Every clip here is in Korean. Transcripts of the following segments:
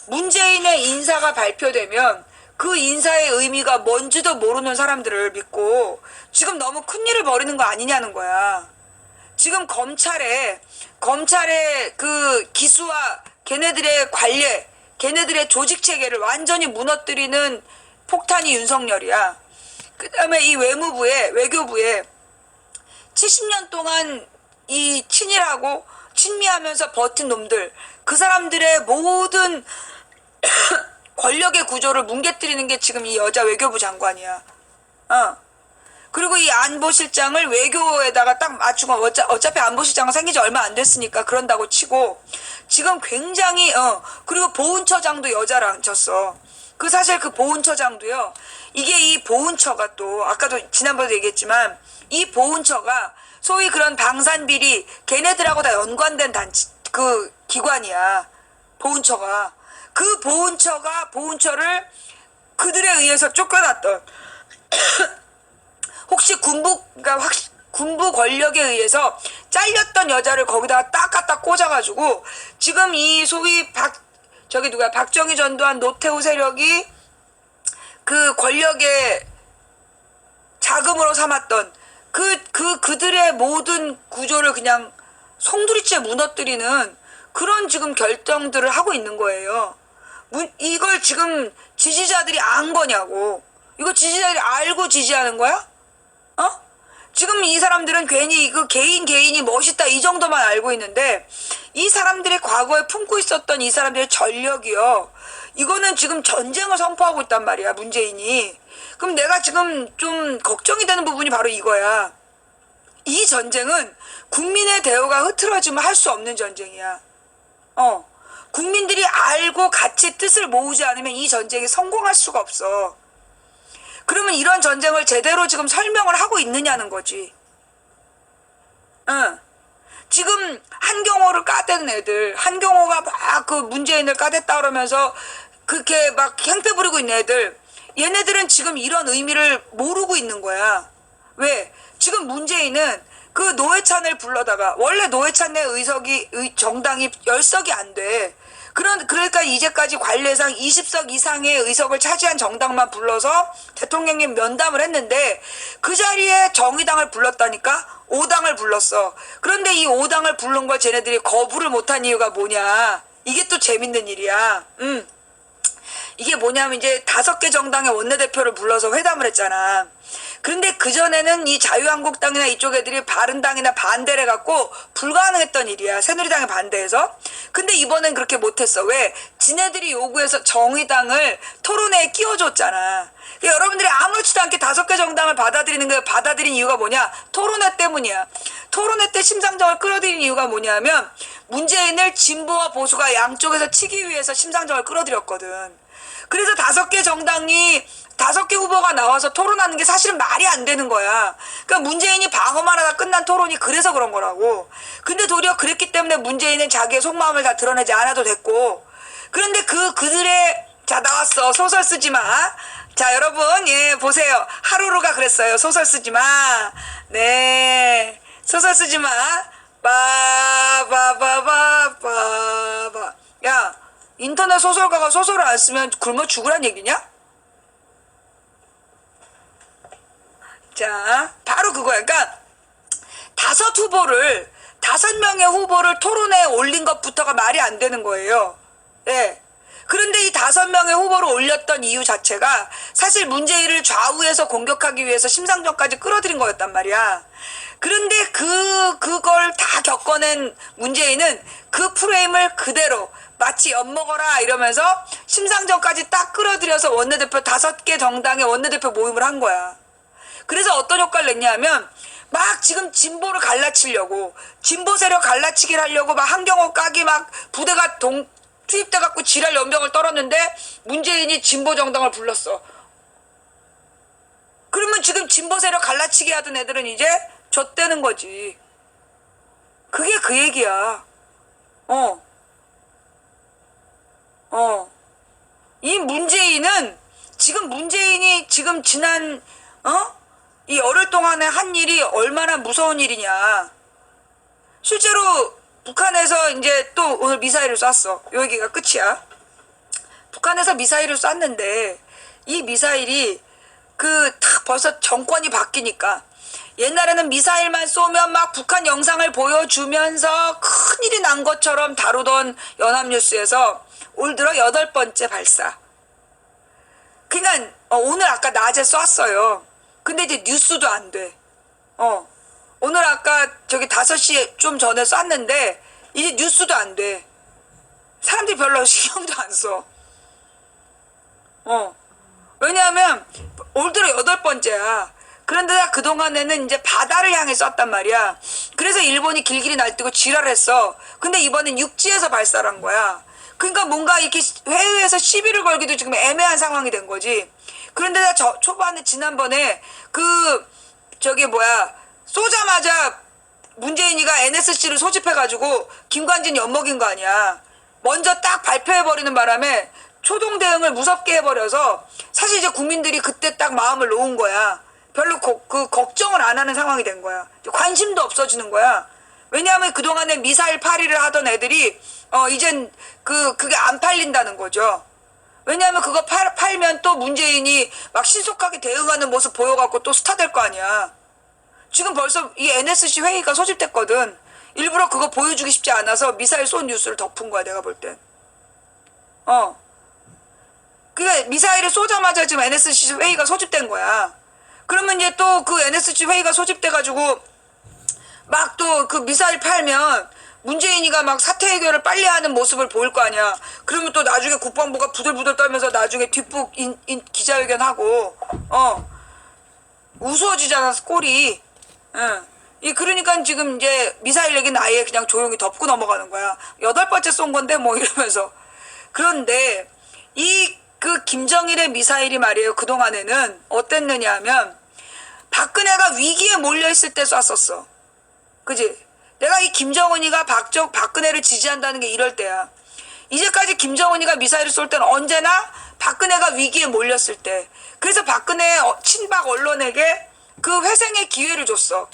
문재인의 인사가 발표되면 그 인사의 의미가 뭔지도 모르는 사람들을 믿고 지금 너무 큰일을 벌이는 거 아니냐는 거야. 지금 검찰의 그 기수와 걔네들의 관례, 걔네들의 조직 체계를 완전히 무너뜨리는 폭탄이 윤석열이야. 그 다음에 이 외교부에 70년 동안 이 친일하고 친미하면서 버틴 놈들, 그 사람들의 모든 권력의 구조를 뭉개뜨리는 게 지금 이 여자 외교부 장관이야. 그리고 이 안보실장을 외교에다가 딱 맞추고, 어차피 안보실장은 생긴 지 얼마 안 됐으니까 그런다고 치고, 지금 굉장히, 그리고 보훈처장도 여자를 앉혔어. 사실 그 보훈처장도요, 이게 이 보훈처가 또, 아까도 지난번에도 얘기했지만, 이 보훈처가 소위 그런 방산비리, 걔네들하고 다 연관된 기관이야. 보훈처가. 그 보훈처를 그들에 의해서 쫓겨났던, 혹시 군부 권력에 의해서 잘렸던 여자를 거기다가 딱 갖다 꽂아가지고, 지금 이 소위 박정희 전두환 노태우 세력이 그 권력의 자금으로 삼았던 그들의 모든 구조를 그냥 송두리째 무너뜨리는 그런 지금 결정들을 하고 있는 거예요. 이걸 지금 지지자들이 안 거냐고. 이거 지지자들이 알고 지지하는 거야? 지금 이 사람들은 괜히 이거 개인이 멋있다 이 정도만 알고 있는데, 이 사람들의 과거에 품고 있었던 이 사람들의 전력이요, 이거는 지금 전쟁을 선포하고 있단 말이야, 문재인이. 그럼 내가 지금 좀 걱정이 되는 부분이 바로 이거야. 이 전쟁은 국민의 대우가 흐트러지면 할 수 없는 전쟁이야. 국민들이 알고 같이 뜻을 모으지 않으면 이 전쟁이 성공할 수가 없어. 그러면 이런 전쟁을 제대로 지금 설명을 하고 있느냐는 거지. 지금 한경호를 까대는 애들, 한경호가 막 그 문재인을 까댔다 그러면서 그렇게 막 행패 부리고 있는 애들, 얘네들은 지금 이런 의미를 모르고 있는 거야. 왜? 지금 문재인은 그 노회찬을 불러다가, 원래 노회찬의 정당이 10석이 안 돼. 그러니까 이제까지 관례상 20석 이상의 의석을 차지한 정당만 불러서 대통령님 면담을 했는데, 그 자리에 정의당을 불렀다니까? 5당을 불렀어. 그런데 이 5당을 부른 걸 쟤네들이 거부를 못한 이유가 뭐냐? 이게 또 재밌는 일이야. 이게 뭐냐면 이제 5개 정당의 원내대표를 불러서 회담을 했잖아. 그런데 그전에는 이 자유한국당이나 이쪽 애들이 바른당이나 반대를 해갖고 불가능했던 일이야. 새누리당에 반대해서. 근데 이번엔 그렇게 못했어. 왜? 지네들이 요구해서 정의당을 토론회에 끼워줬잖아. 그러니까 여러분들이 아무렇지도 않게 5개 정당을 받아들인 이유가 뭐냐? 토론회 때문이야. 토론회 때 심상정을 끌어들인 이유가 뭐냐면, 문재인을 진보와 보수가 양쪽에서 치기 위해서 심상정을 끌어들였거든. 그래서 5개 정당이 5개 후보가 나와서 토론하는 게 사실은 말이 안 되는 거야. 그러니까 문재인이 방어만 하다 끝난 토론이 그래서 그런 거라고. 근데 도리어 그랬기 때문에 문재인은 자기의 속마음을 다 드러내지 않아도 됐고. 그런데 자, 나왔어. 소설 쓰지 마. 자, 여러분, 예, 보세요. 하루루가 그랬어요. 소설 쓰지 마. 네. 소설 쓰지 마. 야, 인터넷 소설가가 소설을 안 쓰면 굶어 죽으란 얘기냐? 자, 바로 그거야. 그러니까 5명의 후보를 토론회에 올린 것부터가 말이 안 되는 거예요. 예. 그런데 이 5명의 후보를 올렸던 이유 자체가 사실 문재인을 좌우에서 공격하기 위해서 심상정까지 끌어들인 거였단 말이야. 그런데 그걸 다 겪어낸 문재인은 그 프레임을 그대로 마치 엿먹어라 이러면서 심상정까지 딱 끌어들여서 원내대표 5개 정당의 원내대표 모임을 한 거야. 그래서 어떤 효과를 냈냐면, 막 지금 진보를 갈라치려고, 진보 세력 갈라치기를 하려고 막 한경호 까기 막 부대가 투입돼갖고 지랄 연병을 떨었는데, 문재인이 진보 정당을 불렀어. 그러면 지금 진보 세력 갈라치기 하던 애들은 이제 좆되는 거지. 그게 그 얘기야. 이 문재인은 문재인이 지금 지난 이 열흘 동안에 한 일이 얼마나 무서운 일이냐. 실제로 북한에서 이제 또 오늘 미사일을 쐈어. 요 얘기가 끝이야. 북한에서 미사일을 쐈는데 이 미사일이 그 딱 벌써 정권이 바뀌니까 옛날에는 미사일만 쏘면 막 북한 영상을 보여주면서 큰일이 난 것처럼 다루던 연합뉴스에서 올 들어 8번째 발사. 그러니까 오늘 아까 낮에 쐈어요. 근데 이제 뉴스도 안 돼. 오늘 아까 저기 5시 좀 전에 쐈는데 이제 뉴스도 안 돼. 사람들이 별로 신경도 안 써. 왜냐하면 올 들어 8번째야. 그런데 그동안에는 이제 바다를 향해 쐈단 말이야. 그래서 일본이 길길이 날뛰고 지랄했어. 근데 이번엔 육지에서 발사를 한 거야. 그러니까 뭔가 이렇게 회의에서 시비를 걸기도 지금 애매한 상황이 된 거지. 그런데 나 초반에 지난번에 쏘자마자 문재인이가 NSC를 소집해가지고 김관진 엿먹인 거 아니야. 먼저 딱 발표해버리는 바람에 초동 대응을 무섭게 해버려서 사실 이제 국민들이 그때 딱 마음을 놓은 거야. 별로 걱정을 안 하는 상황이 된 거야. 관심도 없어지는 거야. 왜냐하면 그동안에 미사일 파리를 하던 애들이 이젠 그게 안 팔린다는 거죠. 왜냐하면 그거 팔면 또 문재인이 막 신속하게 대응하는 모습 보여갖고 또 스타 될 거 아니야. 지금 벌써 이 NSC 회의가 소집됐거든. 일부러 그거 보여주기 쉽지 않아서 미사일 쏜 뉴스를 덮은 거야, 내가 볼 땐. 그게 미사일을 쏘자마자 지금 NSC 회의가 소집된 거야. 그러면 이제 또 그 NSC 회의가 소집돼가지고 막 또 그 미사일 팔면 문재인이가 막 사퇴 해결을 빨리 하는 모습을 보일 거 아니야. 그러면 또 나중에 국방부가 부들부들 떨면서 나중에 뒷북 기자회견하고 우스워지잖아, 꼴이. 그러니까 지금 이제 미사일 얘기는 아예 그냥 조용히 덮고 넘어가는 거야. 8번째 쏜 건데 뭐 이러면서. 그런데 그 김정일의 미사일이 말이에요. 그동안에는 어땠느냐 하면 박근혜가 위기에 몰려있을 때 쐈었어. 그지? 내가 이 김정은이가 박근혜를 지지한다는 게 이럴 때야. 이제까지 김정은이가 미사일을 쏠 때는 언제나 박근혜가 위기에 몰렸을 때. 그래서 박근혜 친박 언론에게 그 회생의 기회를 줬어.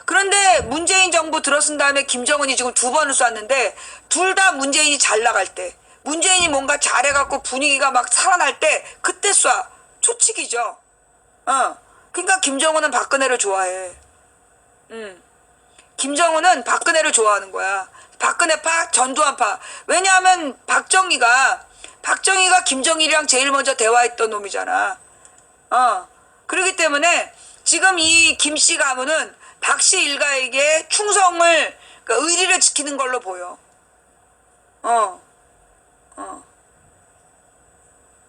그런데 문재인 정부 들어선 다음에 김정은이 지금 2번을 쐈는데 둘 다 문재인이 잘 나갈 때. 문재인이 뭔가 잘해갖고 분위기가 막 살아날 때 그때 쏴. 초치기죠. 그러니까 김정은은 박근혜를 좋아해. 김정은은 박근혜를 좋아하는 거야. 박근혜파, 전두환파. 왜냐하면 박정희가 김정일이랑 제일 먼저 대화했던 놈이잖아. 그렇기 때문에 지금 이 김씨 가문은 박씨 일가에게 충성을, 그러니까 의리를 지키는 걸로 보여.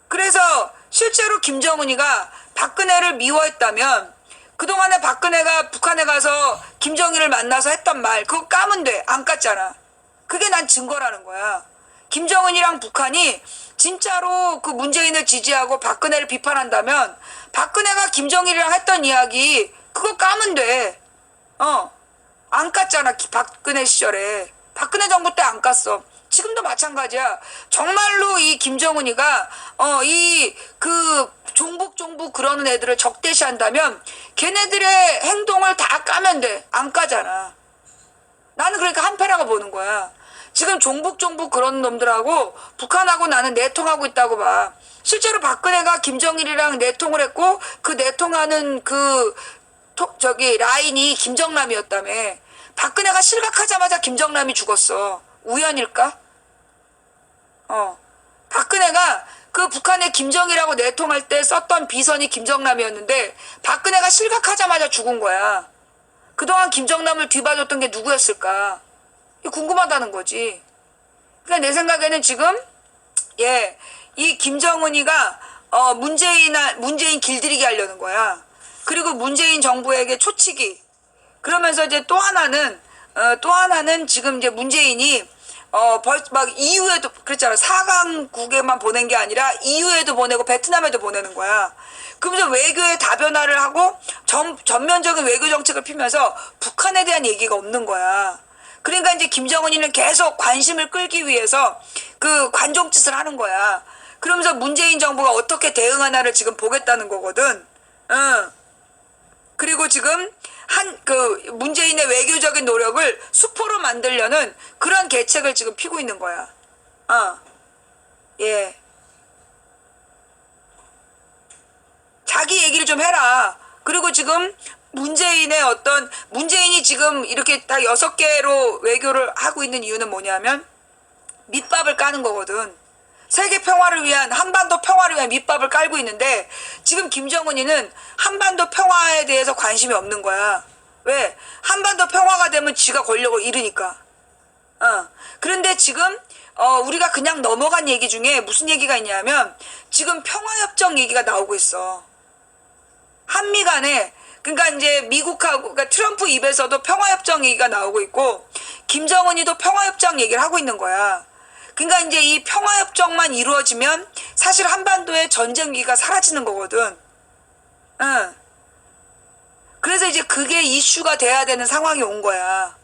그래서 실제로 김정은이가 박근혜를 미워했다면 그동안에 박근혜가 북한에 가서 김정일을 만나서 했던 말 그거 까면 돼. 안 깠잖아. 그게 난 증거라는 거야. 김정은이랑 북한이 진짜로 그 문재인을 지지하고 박근혜를 비판한다면 박근혜가 김정일이랑 했던 이야기 그거 까면 돼. 안 깠잖아. 박근혜 시절에. 박근혜 정부 때 안 깠어. 지금도 마찬가지야. 정말로 이 김정은이가 종북 그러는 애들을 적대시한다면 걔네들의 행동을 다 까면 돼. 안 까잖아. 나는 그러니까 한패라고 보는 거야. 지금 종북 그런 놈들하고 북한하고 나는 내통하고 있다고 봐. 실제로 박근혜가 김정일이랑 내통을 했고 그 내통하는 라인이 김정남이었다며. 박근혜가 실각하자마자 김정남이 죽었어. 우연일까? 박근혜가 그 북한의 김정일하고 내통할 때 썼던 비선이 김정남이었는데 박근혜가 실각하자마자 죽은 거야. 그동안 김정남을 뒤봐줬던 게 누구였을까? 궁금하다는 거지. 그러니까 내 생각에는 지금 이 김정은이가 문재인 길들이기 하려는 거야. 그리고 문재인 정부에게 초치기. 그러면서 이제 또 하나는 지금 이제 문재인이 막 이후에도 그랬잖아. 4강국에만 보낸 게 아니라 이후에도 보내고 베트남에도 보내는 거야. 그러면서 외교의 다변화를 하고 전면적인 외교 정책을 피면서 북한에 대한 얘기가 없는 거야. 그러니까 이제 김정은이는 계속 관심을 끌기 위해서 그 관종짓을 하는 거야. 그러면서 문재인 정부가 어떻게 대응하나를 지금 보겠다는 거거든. 그리고 지금 문재인의 외교적인 노력을 수포로 만들려는 그런 계책을 지금 피고 있는 거야. 좀 해라. 그리고 지금 문재인이 지금 이렇게 다 6개로 외교를 하고 있는 이유는 뭐냐면 밑밥을 까는 거거든. 세계 평화를 위한, 한반도 평화를 위한 밑밥을 깔고 있는데 지금 김정은이는 한반도 평화에 대해서 관심이 없는 거야. 왜? 한반도 평화가 되면 지가 권력을 잃으니까. 그런데 지금 우리가 그냥 넘어간 얘기 중에 무슨 얘기가 있냐면 지금 평화협정 얘기가 나오고 있어. 한미 간에, 그러니까 이제 미국하고, 그러니까 트럼프 입에서도 평화협정 얘기가 나오고 있고 김정은이도 평화협정 얘기를 하고 있는 거야. 그러니까 이제 이 평화협정만 이루어지면 사실 한반도의 전쟁 위기가 사라지는 거거든. 그래서 이제 그게 이슈가 돼야 되는 상황이 온 거야.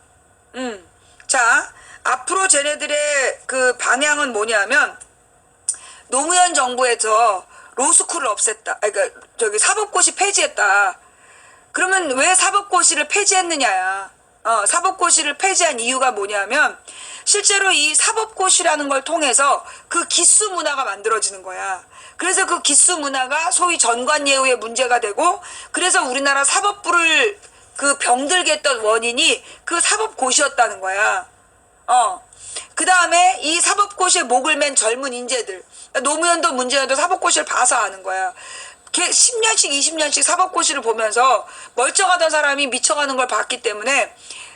자, 앞으로 쟤네들의 그 방향은 뭐냐면 노무현 정부에서 로스쿨을 없앴다. 그러니까 저기 사법고시 폐지했다. 그러면 왜 사법고시를 폐지했느냐야. 사법고시를 폐지한 이유가 뭐냐면 실제로 이 사법고시라는 걸 통해서 그 기수 문화가 만들어지는 거야. 그래서 그 기수 문화가 소위 전관예우의 문제가 되고 그래서 우리나라 사법부를 그 병들게 했던 원인이 그 사법고시였다는 거야. 그 다음에 이 사법고시에 목을 맨 젊은 인재들, 노무현도 문재인도 사법고시를 봐서 아는 거야. 10년씩 20년씩 사법고시를 보면서 멀쩡하던 사람이 미쳐가는 걸 봤기 때문에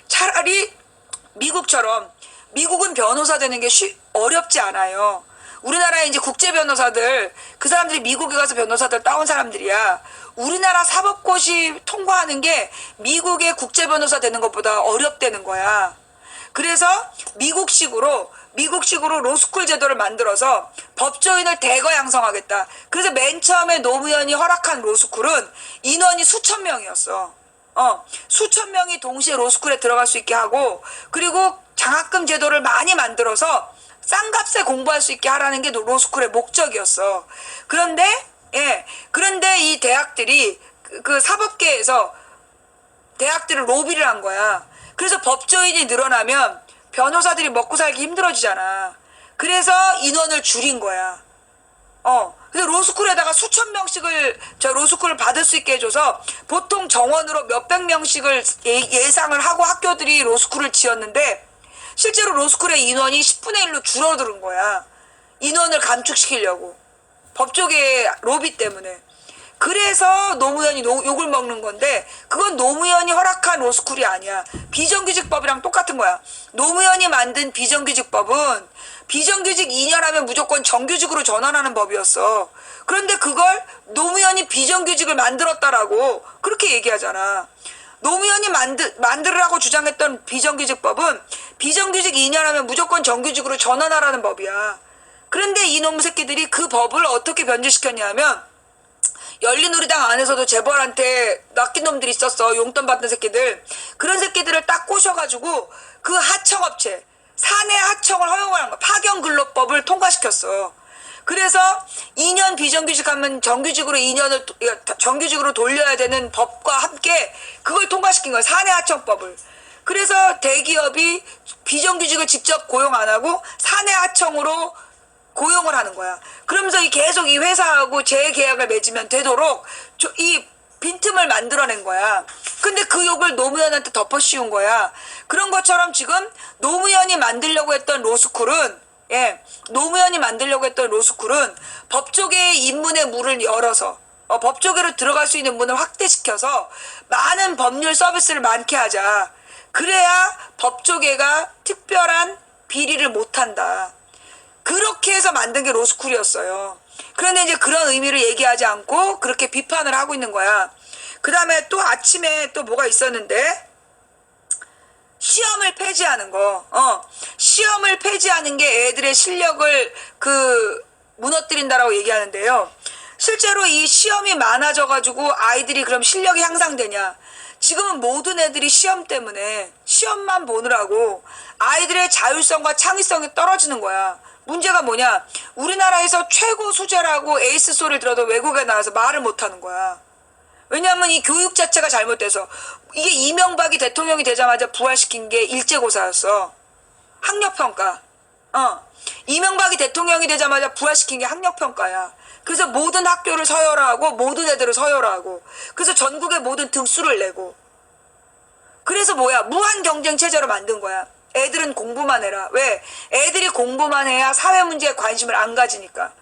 차라리 미국처럼, 미국은 변호사 되는 게 어렵지 않아요. 우리나라에 이제 국제 변호사들, 그 사람들이 미국에 가서 변호사들 따온 사람들이야. 우리나라 사법고시 통과하는 게 미국의 국제 변호사 되는 것보다 어렵다는 거야. 그래서 미국식으로 로스쿨 제도를 만들어서 법조인을 대거 양성하겠다. 그래서 맨 처음에 노무현이 허락한 로스쿨은 인원이 수천 명이었어. 수천 명이 동시에 로스쿨에 들어갈 수 있게 하고 그리고 장학금 제도를 많이 만들어서 싼 값에 공부할 수 있게 하라는 게 로스쿨의 목적이었어. 그런데 이 대학들이 그 사법계에서 대학들을 로비를 한 거야. 그래서 법조인이 늘어나면 변호사들이 먹고 살기 힘들어지잖아. 그래서 인원을 줄인 거야. 그래서 로스쿨에다가 수천 명씩을 로스쿨을 받을 수 있게 해줘서 보통 정원으로 몇백 명씩을 예상을 하고 학교들이 로스쿨을 지었는데 실제로 로스쿨의 인원이 10분의 1로 줄어드는 거야. 인원을 감축시키려고. 법조계의 로비 때문에. 그래서 노무현이 욕을 먹는 건데 그건 노무현이 허락한 로스쿨이 아니야. 비정규직법이랑 똑같은 거야. 노무현이 만든 비정규직법은 비정규직 2년 하면 무조건 정규직으로 전환하는 법이었어. 그런데 그걸 노무현이 비정규직을 만들었다라고 그렇게 얘기하잖아. 노무현이 만들으라고 주장했던 비정규직법은 비정규직 2년 하면 무조건 정규직으로 전환하라는 법이야. 그런데 이놈 새끼들이 그 법을 어떻게 변질시켰냐면 열린우리당 안에서도 재벌한테 낚인 놈들이 있었어. 용돈 받는 새끼들. 그런 새끼들을 딱 꼬셔가지고 그 하청업체, 사내 하청을 허용을 한 거야. 파견근로법을 통과시켰어. 그래서 2년 비정규직 하면 정규직으로 2년을 정규직으로 돌려야 되는 법과 함께 그걸 통과시킨 거야. 사내 하청법을. 그래서 대기업이 비정규직을 직접 고용 안 하고 사내 하청으로 고용을 하는 거야. 그러면서 계속 이 회사하고 재계약을 맺으면 되도록 이 빈틈을 만들어낸 거야. 근데 그 욕을 노무현한테 덮어씌운 거야. 그런 것처럼 지금 노무현이 만들려고 했던 로스쿨은 법조계의 입문의 문을 열어서 법조계로 들어갈 수 있는 문을 확대시켜서 많은 법률 서비스를 많게 하자. 그래야 법조계가 특별한 비리를 못한다. 그렇게 해서 만든 게 로스쿨이었어요. 그런데 이제 그런 의미를 얘기하지 않고 그렇게 비판을 하고 있는 거야. 그 다음에 또 아침에 또 뭐가 있었는데 시험을 폐지하는 거. 시험을 폐지하는 게 애들의 실력을 무너뜨린다라고 얘기하는데요. 실제로 이 시험이 많아져가지고 아이들이 그럼 실력이 향상되냐? 지금은 모든 애들이 시험 때문에 시험만 보느라고 아이들의 자율성과 창의성이 떨어지는 거야. 문제가 뭐냐? 우리나라에서 최고 수재라고 에이스 소리를 들어도 외국에 나와서 말을 못하는 거야. 왜냐하면 이 교육 자체가 잘못돼서 이게 이명박이 대통령이 되자마자 부활시킨 게 일제고사였어. 학력평가. 이명박이 대통령이 되자마자 부활시킨 게 학력평가야. 그래서 모든 학교를 서열화하고 모든 애들을 서열화하고 그래서 전국의 모든 등수를 내고 그래서 뭐야 무한 경쟁 체제로 만든 거야. 애들은 공부만 해라. 왜? 애들이 공부만 해야 사회 문제에 관심을 안 가지니까.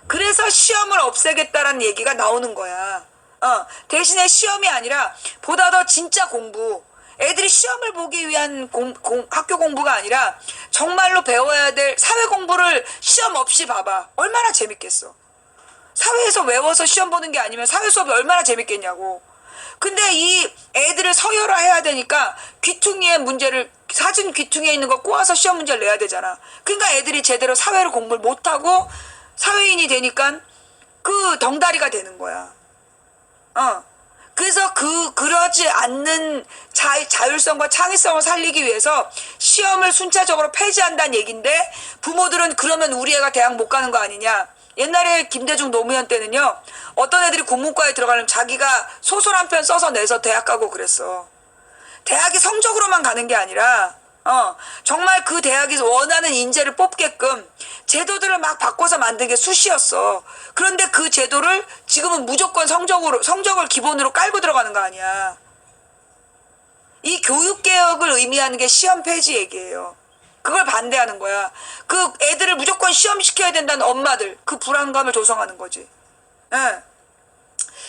그래서 시험을 없애겠다라는 얘기가 나오는 거야. 대신에 시험이 아니라 보다 더 진짜 공부. 애들이 시험을 보기 위한 학교 공부가 아니라 정말로 배워야 될 사회 공부를 시험 없이 봐봐. 얼마나 재밌겠어. 사회에서 외워서 시험 보는 게 아니면 사회 수업이 얼마나 재밌겠냐고. 근데 이 애들을 서열화해야 되니까 귀퉁이의 문제를 사진 귀퉁이에 있는 거 꼬아서 시험 문제를 내야 되잖아. 그러니까 애들이 제대로 사회를 공부를 못하고 사회인이 되니까 그 덩다리가 되는 거야. 그래서 그러지 않는 자율성과 창의성을 살리기 위해서 시험을 순차적으로 폐지한다는 얘기인데 부모들은 그러면 우리 애가 대학 못 가는 거 아니냐. 옛날에 김대중 노무현 때는요. 어떤 애들이 국문과에 들어가려면 자기가 소설 한 편 써서 내서 대학 가고 그랬어. 대학이 성적으로만 가는 게 아니라 정말 그 대학이 원하는 인재를 뽑게끔 제도들을 막 바꿔서 만든 게 수시였어. 그런데 그 제도를 지금은 무조건 성적을 기본으로 깔고 들어가는 거 아니야. 이 교육개혁을 의미하는 게 시험 폐지 얘기예요. 그걸 반대하는 거야. 그 애들을 무조건 시험시켜야 된다는 엄마들, 그 불안감을 조성하는 거지. 예.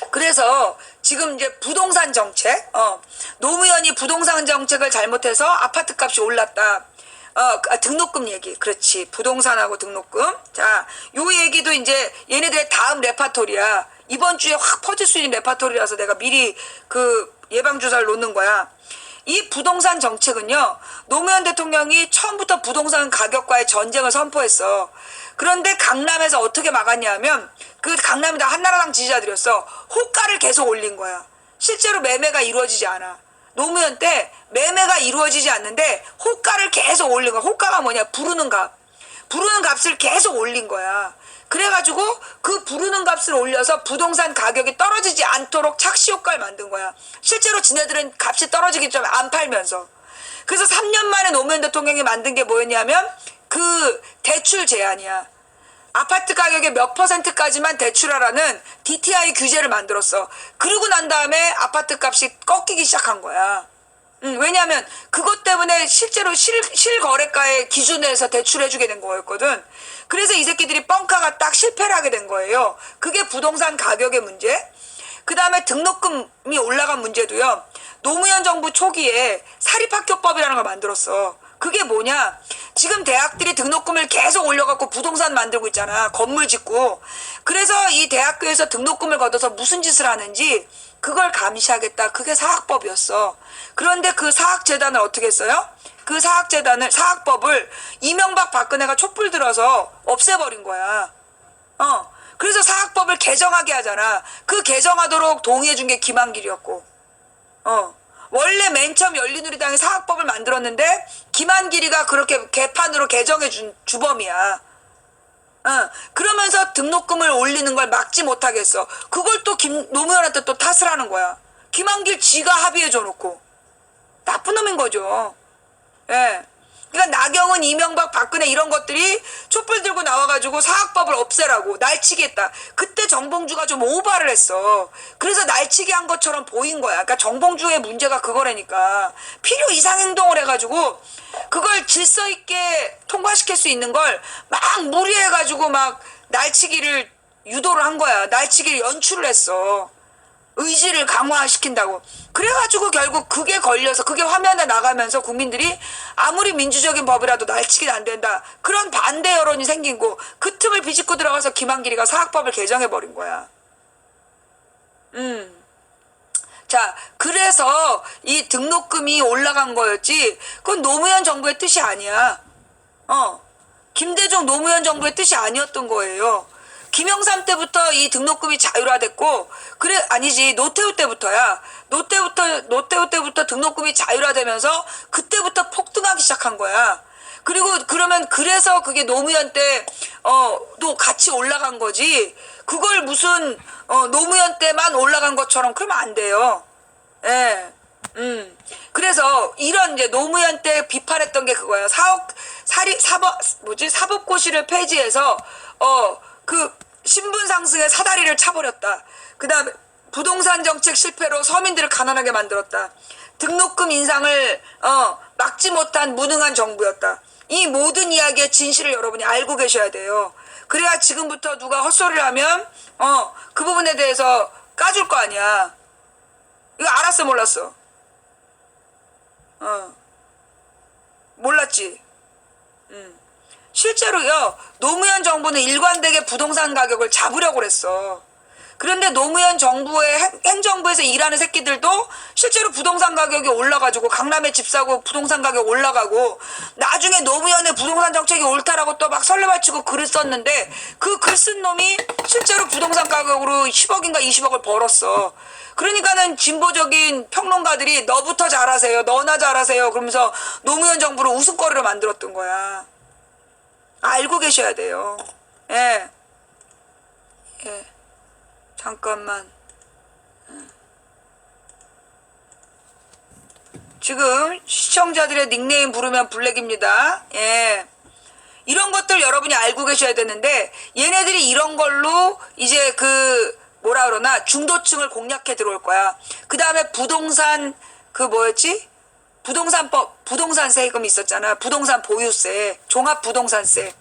그래서 지금 이제 부동산 정책, 노무현이 부동산 정책을 잘못해서 아파트 값이 올랐다. 등록금 얘기. 그렇지. 부동산하고 등록금. 자, 요 얘기도 이제 얘네들의 다음 레파토리야. 이번 주에 확 퍼질 수 있는 레파토리라서 내가 미리 그 예방주사를 놓는 거야. 이 부동산 정책은요, 노무현 대통령이 처음부터 부동산 가격과의 전쟁을 선포했어. 그런데 강남에서 어떻게 막았냐면, 그 강남이 다 한나라당 지지자들이었어. 호가를 계속 올린 거야. 실제로 매매가 이루어지지 않아. 노무현 때 매매가 이루어지지 않는데 호가를 계속 올린 거야. 호가가 뭐냐? 부르는 값. 부르는 값을 계속 올린 거야. 그래가지고 그 부르는 값을 올려서 부동산 가격이 떨어지지 않도록 착시 효과를 만든 거야. 실제로 지네들은 값이 떨어지기 전에 안 팔면서. 그래서 3년 만에 노무현 대통령이 만든 게 뭐였냐면 그 대출 제한이야. 아파트 가격의 몇 %까지만 대출하라는 DTI 규제를 만들었어. 그러고 난 다음에 아파트 값이 꺾이기 시작한 거야. 왜냐하면 그것 때문에 실제로 실거래가의 기준에서 대출해주게 된 거였거든. 그래서 이 새끼들이 뻥카가 딱 실패를 하게 된 거예요. 그게 부동산 가격의 문제. 그 다음에 등록금이 올라간 문제도요. 노무현 정부 초기에 사립학교법이라는 걸 만들었어. 그게 뭐냐? 지금 대학들이 등록금을 계속 올려갖고 부동산 만들고 있잖아. 건물 짓고. 그래서 이 대학교에서 등록금을 걷어서 무슨 짓을 하는지 그걸 감시하겠다. 그게 사학법이었어. 그런데 그 사학재단을 어떻게 했어요? 그 사학법을 이명박 박근혜가 촛불 들어서 없애버린 거야. 그래서 사학법을 개정하게 하잖아. 그 개정하도록 동의해준 게 김한길이었고. 원래 맨 처음 열린우리당이 사학법을 만들었는데 김한길이가 그렇게 개판으로 개정해준 주범이야. 그러면서 등록금을 올리는 걸 막지 못하게 했어. 그걸 또 노무현한테 또 탓을 하는 거야. 김한길 지가 합의해줘 놓고. 나쁜 놈인 거죠. 예. 그러니까 나경은, 이명박, 박근혜 이런 것들이 촛불 들고 나와가지고 사학법을 없애라고 날치기 했다. 그때 정봉주가 좀 오바를 했어. 그래서 날치기 한 것처럼 보인 거야. 그러니까 정봉주의 문제가 그거라니까. 필요 이상 행동을 해가지고 그걸 질서 있게 통과시킬 수 있는 걸 막 무리해가지고 막 날치기를 유도를 한 거야. 날치기를 연출을 했어. 의지를 강화시킨다고. 그래가지고 결국 그게 걸려서 그게 화면에 나가면서 국민들이 아무리 민주적인 법이라도 날치기는 안 된다. 그런 반대 여론이 생긴 거. 그 틈을 비집고 들어가서 김한길이가 사학법을 개정해버린 거야. 자, 그래서 이 등록금이 올라간 거였지. 그건 노무현 정부의 뜻이 아니야. 김대중 노무현 정부의 뜻이 아니었던 거예요. 김영삼 때부터 이 등록금이 자율화됐고, 그래, 아니지, 노태우 때부터야. 노태우 때부터 등록금이 자율화되면서 그때부터 폭등하기 시작한 거야. 그리고 그러면 그래서 그게 노무현 때, 또 같이 올라간 거지. 그걸 무슨, 노무현 때만 올라간 것처럼 그러면 안 돼요. 예. 그래서 이런 이제 노무현 때 비판했던 게 그거예요. 사법고시를 폐지해서 그 신분 상승의 사다리를 차버렸다. 그다음에 부동산 정책 실패로 서민들을 가난하게 만들었다. 등록금 인상을 막지 못한 무능한 정부였다. 이 모든 이야기의 진실을 여러분이 알고 계셔야 돼요. 그래야 지금부터 누가 헛소리를 하면 그 부분에 대해서 까줄 거 아니야. 이거 알았어 몰랐어? 몰랐지. 실제로요, 노무현 정부는 일관되게 부동산 가격을 잡으려고 그랬어. 그런데 노무현 정부의 행정부에서 일하는 새끼들도 실제로 부동산 가격이 올라가지고 강남에 집 사고 부동산 가격 올라가고 나중에 노무현의 부동산 정책이 옳다라고 또 막 설레발치고 글을 썼는데 그 글 쓴 놈이 실제로 부동산 가격으로 10억인가 20억을 벌었어. 그러니까는 진보적인 평론가들이 너부터 잘하세요. 너나 잘하세요. 그러면서 노무현 정부를 웃음거리로 만들었던 거야. 알고 계셔야 돼요. 예. 예. 잠깐만. 지금 시청자들의 닉네임 부르면 블랙입니다. 예. 이런 것들 여러분이 알고 계셔야 되는데 얘네들이 이런 걸로 이제 뭐라 그러나 중도층을 공략해 들어올 거야. 그 다음에 부동산 뭐였지? 부동산 세금이 있었잖아. 부동산 보유세, 종합부동산세.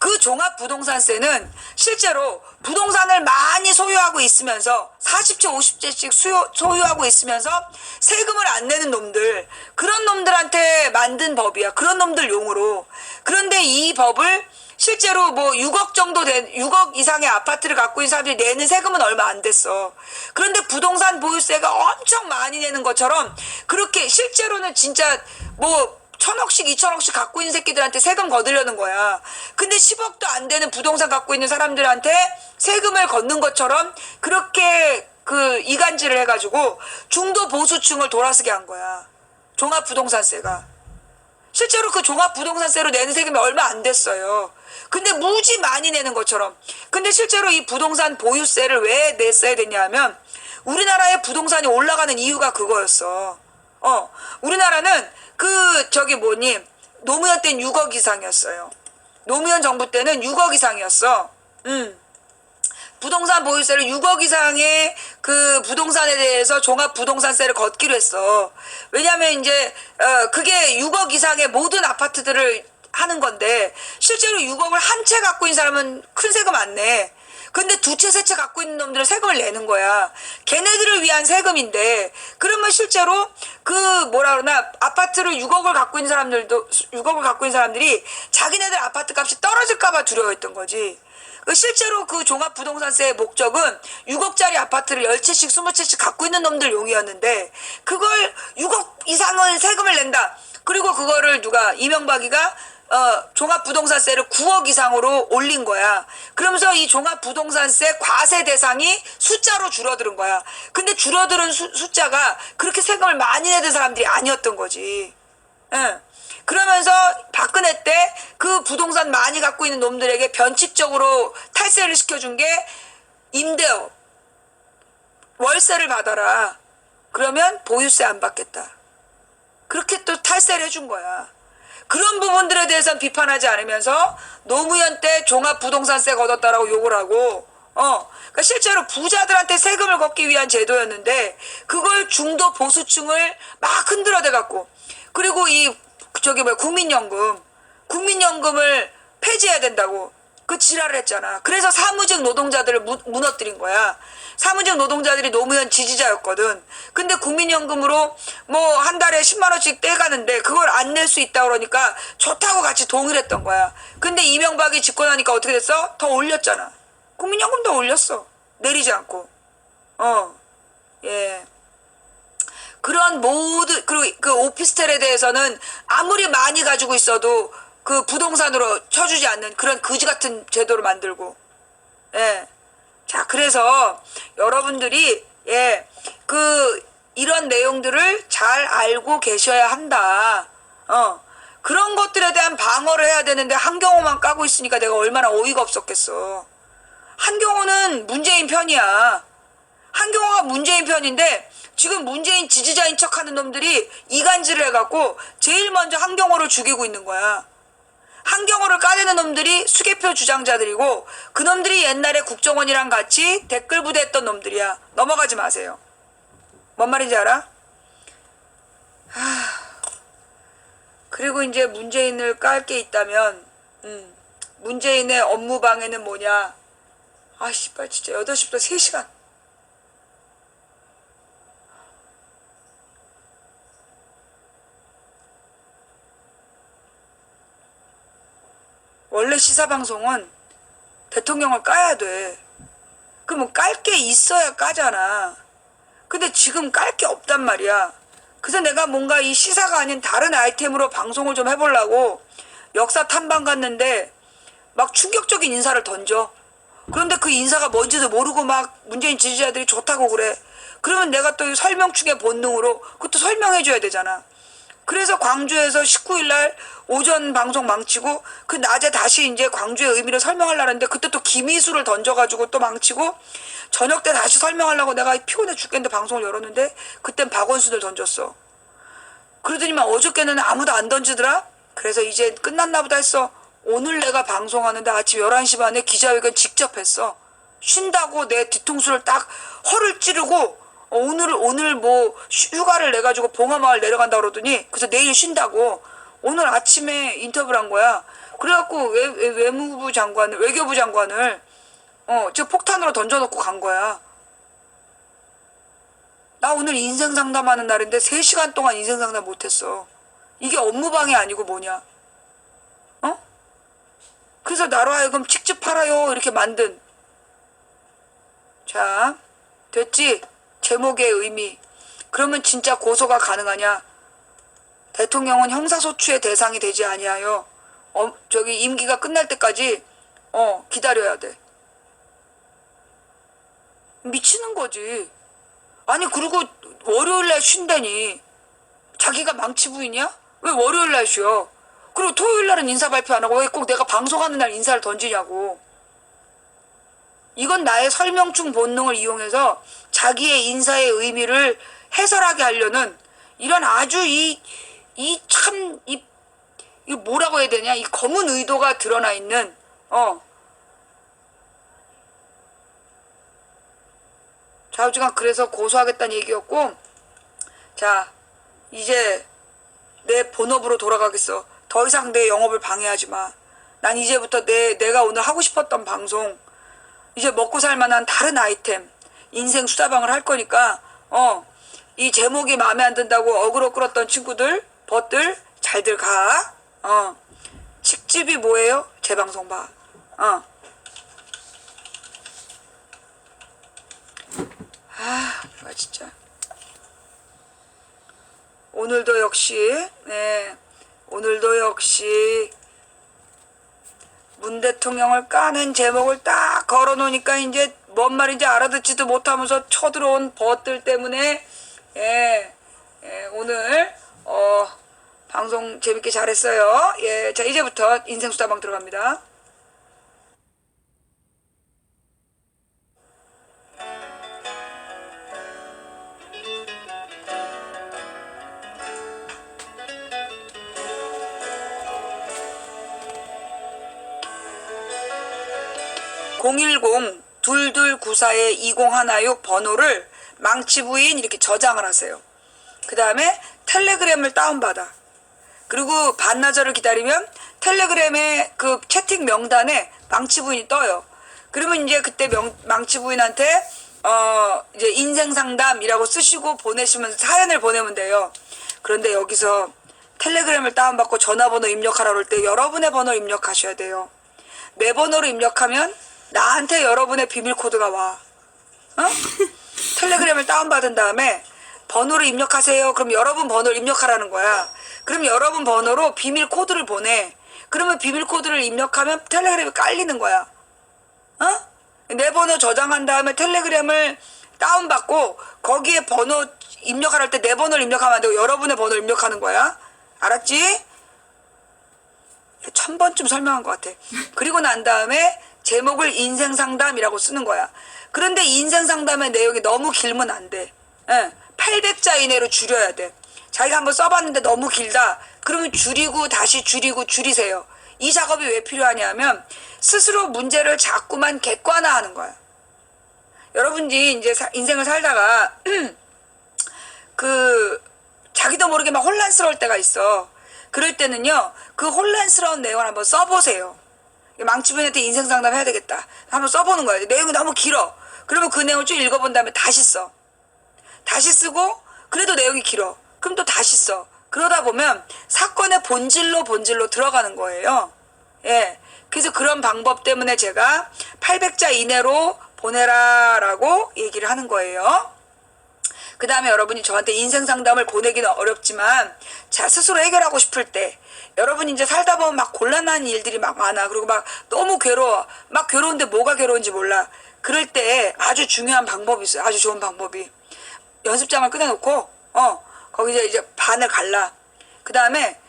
그 종합부동산세는 실제로 부동산을 많이 소유하고 있으면서 40채 50채씩 소유하고 있으면서 세금을 안 내는 놈들, 그런 놈들한테 만든 법이야. 그런 놈들 용으로. 그런데 이 법을 실제로 6억 이상의 아파트를 갖고 있는 사람들이 내는 세금은 얼마 안 됐어. 그런데 부동산 보유세가 엄청 많이 내는 것처럼 그렇게 실제로는 진짜 1,000억씩 2,000억씩 갖고 있는 새끼들한테 세금 거두려는 거야. 근데 10억도 안 되는 부동산 갖고 있는 사람들한테 세금을 걷는 것처럼 그렇게 이간질을 해가지고 중도 보수층을 돌아서게 한 거야. 종합부동산세가. 실제로 그 종합부동산세로 내는 세금이 얼마 안 됐어요. 근데 무지 많이 내는 것처럼. 근데 실제로 이 부동산 보유세를 왜 냈어야 됐냐 하면 우리나라의 부동산이 올라가는 이유가 그거였어. 우리나라는 노무현 때는 6억 이상이었어요. 노무현 정부 때는 6억 이상이었어. 부동산 보유세를 6억 이상의 부동산에 대해서 종합부동산세를 걷기로 했어. 왜냐면 이제 그게 6억 이상의 모든 아파트들을 하는 건데 실제로 6억을 한 채 갖고 있는 사람은 큰 세금 안 내. 근데 2채, 3채 갖고 있는 놈들은 세금을 내는 거야. 걔네들을 위한 세금인데, 그러면 실제로 아파트를 6억을 갖고 있는 사람들이 자기네들 아파트 값이 떨어질까봐 두려워했던 거지. 실제로 그 종합부동산세의 목적은 6억짜리 아파트를 10채씩 20채씩 갖고 있는 놈들 용이었는데, 그걸 6억 이상은 세금을 낸다. 그리고 그거를 이명박이가 종합부동산세를 9억 이상으로 올린 거야. 그러면서 이 종합부동산세 과세 대상이 숫자로 줄어드는 거야. 근데 줄어드는 숫자가 그렇게 세금을 많이 내는 사람들이 아니었던 거지. 응. 그러면서 박근혜 때 그 부동산 많이 갖고 있는 놈들에게 변칙적으로 탈세를 시켜준 게 임대업. 월세를 받아라. 그러면 보유세 안 받겠다. 그렇게 또 탈세를 해준 거야. 그런 부분들에 대해서는 비판하지 않으면서 노무현 때 종합부동산세 걷었다라고 욕을 하고 그러니까 실제로 부자들한테 세금을 걷기 위한 제도였는데 그걸 중도 보수층을 막 흔들어대 갖고 그리고 국민연금을 폐지해야 된다고 그 지랄을 했잖아. 그래서 사무직 노동자들을 무너뜨린 거야. 사무직 노동자들이 노무현 지지자였거든. 근데 국민연금으로 한 달에 10만 원씩 떼가는데 그걸 안 낼 수 있다 그러니까 좋다고 같이 동의를 했던 거야. 근데 이명박이 집권하니까 어떻게 됐어? 더 올렸잖아. 국민연금 더 올렸어. 내리지 않고. 예. 그런 그리고 그 오피스텔에 대해서는 아무리 많이 가지고 있어도 그 부동산으로 쳐주지 않는 그런 거지 같은 제도를 만들고. 예. 자, 그래서 여러분들이 이런 내용들을 잘 알고 계셔야 한다. 그런 것들에 대한 방어를 해야 되는데 한경호만 까고 있으니까 내가 얼마나 어이가 없었겠어. 한경호는 문재인 편이야. 한경호가 문재인 편인데 지금 문재인 지지자인 척하는 놈들이 이간질을 해갖고 제일 먼저 한경호를 죽이고 있는 거야. 한경호를 까내는 놈들이 수개표 주장자들이고 그 놈들이 옛날에 국정원이랑 같이 댓글 부대했던 놈들이야. 넘어가지 마세요. 뭔 말인지 알아? 그리고 이제 문재인을 깔 게 있다면 문재인의 업무방해는 뭐냐. 아 씨발 진짜 8시부터 3시간. 원래 시사방송은 대통령을 까야 돼. 그러면 깔 게 있어야 까잖아. 근데 지금 깔 게 없단 말이야. 그래서 내가 뭔가 이 시사가 아닌 다른 아이템으로 방송을 좀 해보려고 역사 탐방 갔는데 막 충격적인 인사를 던져. 그런데 그 인사가 뭔지도 모르고 막 문재인 지지자들이 좋다고 그래. 그러면 내가 또 설명충의 본능으로 그것도 설명해줘야 되잖아. 그래서 광주에서 19일날 오전 방송 망치고 그 낮에 다시 이제 광주의 의미를 설명하려는데 그때 또 김희수를 던져가지고 또 망치고 저녁 때 다시 설명하려고 내가 피곤해 죽겠는데 방송을 열었는데 그땐 박원순을 던졌어. 그러더니만 어저께는 아무도 안 던지더라. 그래서 이제 끝났나 보다 했어. 오늘 내가 방송하는데 아침 11시 반에 기자회견 직접 했어. 쉰다고 내 뒤통수를 딱 허를 찌르고 오늘 뭐 휴가를 내가지고 봉화마을 내려간다 그러더니 그래서 내일 쉰다고 오늘 아침에 인터뷰를 한 거야. 그래갖고 외교부 장관을 저 폭탄으로 던져놓고 간 거야. 나 오늘 인생 상담하는 날인데 3시간 동안 인생 상담 못했어. 이게 업무방해 아니고 뭐냐. 그래서 나로 하여금 직접 팔아요 이렇게 만든. 자 됐지? 제목의 의미. 그러면 진짜 고소가 가능하냐? 대통령은 형사소추의 대상이 되지 아니하여 저기 임기가 끝날 때까지 기다려야 돼. 미치는 거지. 아니 그리고 월요일날 쉰다니. 자기가 망치 부인이야? 왜 월요일날 쉬어? 그리고 토요일날은 인사 발표 안 하고 왜 꼭 내가 방송하는 날 인사를 던지냐고. 이건 나의 설명충 본능을 이용해서 자기의 인사의 의미를 해설하게 하려는 이런 아주 이 뭐라고 해야 되냐, 이 검은 의도가 드러나 있는 좌우지간. 그래서 고소하겠다는 얘기였고, 자 이제 내 본업으로 돌아가겠어. 더 이상 내 영업을 방해하지 마. 난 이제부터 내가 오늘 하고 싶었던 방송, 이제 먹고 살만한 다른 아이템, 인생 수다방을 할 거니까 이 제목이 마음에 안 든다고 어그로 끌었던 친구들, 벗들 잘들 가. 칙집이 뭐예요? 제 방송 봐. 아 진짜. 오늘도 역시 오늘도 역시 문 대통령을 까는 제목을 딱 걸어놓으니까 이제 뭔 말인지 알아듣지도 못하면서 쳐들어온 벗들 때문에 오늘 방송 재밌게 잘했어요. 자 이제부터 인생수다방 들어갑니다. (010-2294-2016) 번호를 망치부인 이렇게 저장을 하세요. 그 다음에 텔레그램을 다운받아. 그리고 반나절을 기다리면 텔레그램의 그 채팅 명단에 망치부인이 떠요. 그러면 이제 그때 망치부인한테 이제 인생상담이라고 쓰시고 보내시면 사연을 보내면 돼요. 그런데 여기서 텔레그램을 다운받고 전화번호 입력하라 그럴 때 여러분의 번호를 입력하셔야 돼요. 내 번호를 입력하면 나한테 여러분의 비밀코드가 와. 텔레그램을 다운받은 다음에 번호를 입력하세요. 그럼 여러분 번호를 입력하라는 거야. 그럼 여러분 번호로 비밀코드를 보내. 그러면 비밀코드를 입력하면 텔레그램이 깔리는 거야. 내 번호 저장한 다음에 텔레그램을 다운받고 거기에 번호 입력할 때 내 번호를 입력하면 안 되고 여러분의 번호를 입력하는 거야. 알았지? 1000번쯤 설명한 것 같아. 그리고 난 다음에 제목을 인생 상담이라고 쓰는 거야. 그런데 인생 상담의 내용이 너무 길면 안 돼. 800자 이내로 줄여야 돼. 자기가 한번 써봤는데 너무 길다. 그러면 줄이고 다시 줄이고 줄이세요. 이 작업이 왜 필요하냐면 스스로 문제를 자꾸만 객관화하는 거야. 여러분이 이제 인생을 살다가 자기도 모르게 막 혼란스러울 때가 있어. 그럴 때는요, 그 혼란스러운 내용을 한번 써보세요. 망치부인한테 인생 상담 해야 되겠다. 한번 써보는 거야. 내용이 너무 길어. 그러면 그 내용을 쭉 읽어본 다음에 다시 써. 다시 쓰고, 그래도 내용이 길어. 그럼 또 다시 써. 그러다 보면 사건의 본질로 들어가는 거예요. 예. 그래서 그런 방법 때문에 제가 800자 이내로 보내라라고 얘기를 하는 거예요. 그 다음에 여러분이 저한테 인생 상담을 보내기는 어렵지만 자 스스로 해결하고 싶을 때 여러분이 이제 살다 보면 막 곤란한 일들이 막 많아. 그리고 막 너무 괴로워. 막 괴로운데 뭐가 괴로운지 몰라. 그럴 때 아주 중요한 방법이 있어요. 아주 좋은 방법이. 연습장을 꺼내놓고 거기 이제 반을 갈라. 그 다음에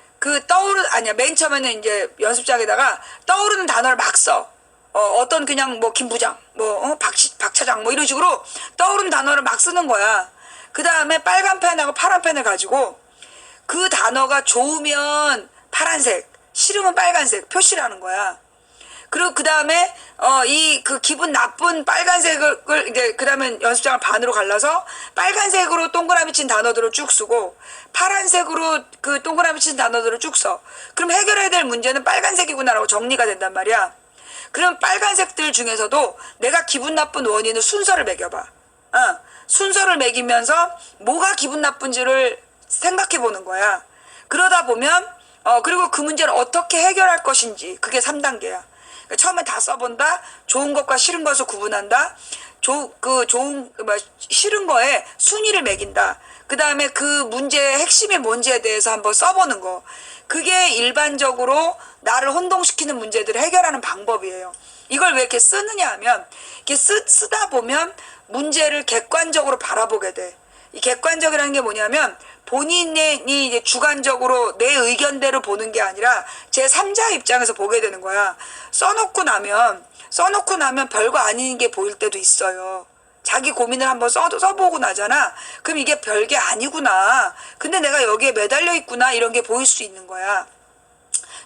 맨 처음에는 이제 연습장에다가 떠오르는 단어를 막 써. 어떤 그냥 뭐 김부장, 박 차장 이런 식으로 떠오르는 단어를 막 쓰는 거야. 그 다음에 빨간 펜하고 파란 펜을 가지고 그 단어가 좋으면 파란색, 싫으면 빨간색 표시를 하는 거야. 그리고 그 다음에 기분 나쁜 빨간색을 이제 그 다음에 연습장을 반으로 갈라서 빨간색으로 동그라미 친 단어들을 쭉 쓰고 파란색으로 그 동그라미 친 단어들을 쭉 써. 그럼 해결해야 될 문제는 빨간색이구나라고 정리가 된단 말이야. 그럼 빨간색들 중에서도 내가 기분 나쁜 원인을 순서를 매겨봐. 순서를 매기면서 뭐가 기분 나쁜지를 생각해 보는 거야. 그러다 보면 그리고 그 문제를 어떻게 해결할 것인지 그게 3단계야. 그러니까 처음에 다 써본다. 좋은 것과 싫은 것을 구분한다. 싫은 거에 순위를 매긴다. 그 다음에 그 문제의 핵심이 뭔지에 대해서 한번 써보는 거. 그게 일반적으로 나를 혼동시키는 문제들을 해결하는 방법이에요. 이걸 왜 이렇게 쓰느냐 하면 이렇게 쓰다 보면 문제를 객관적으로 바라보게 돼. 이 객관적이라는 게 뭐냐면 본인이 이제 주관적으로 내 의견대로 보는 게 아니라 제3자 입장에서 보게 되는 거야. 써놓고 나면 별거 아닌 게 보일 때도 있어요. 자기 고민을 한번 써보고 나잖아. 그럼 이게 별게 아니구나. 근데 내가 여기에 매달려 있구나. 이런 게 보일 수 있는 거야.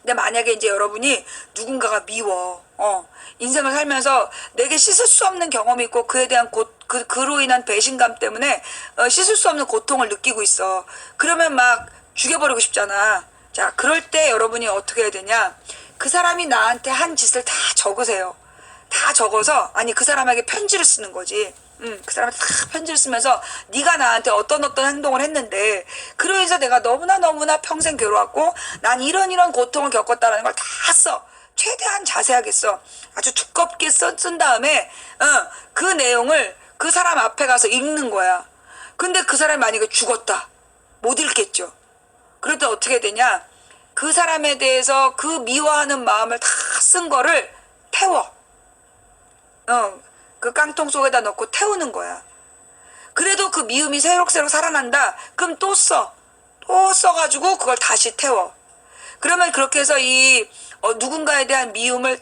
근데 만약에 이제 여러분이 누군가가 미워. 인생을 살면서 내게 씻을 수 없는 경험이 있고 그에 대한 그로 인한 배신감 때문에 씻을 수 없는 고통을 느끼고 있어. 그러면 막 죽여버리고 싶잖아. 자, 그럴 때 여러분이 어떻게 해야 되냐. 그 사람이 나한테 한 짓을 다 적으세요. 다 적어서 그 사람에게 편지를 쓰는 거지. 그 사람한테 다 편지를 쓰면서 네가 나한테 어떤 행동을 했는데 그래서 내가 너무나 평생 괴로웠고 난 이런 고통을 겪었다라는 걸 다 써. 최대한 자세하게 써. 아주 두껍게 쓴 다음에 그 내용을 그 사람 앞에 가서 읽는 거야. 근데 그 사람이 만약에 죽었다. 못 읽겠죠. 그럴 때 어떻게 되냐. 그 사람에 대해서 그 미워하는 마음을 다 쓴 거를 태워. 그 깡통 속에다 넣고 태우는 거야. 그래도 그 미움이 새록새록 살아난다. 그럼 또 써. 또 써가지고 그걸 다시 태워. 그러면 그렇게 해서 누군가에 대한 미움을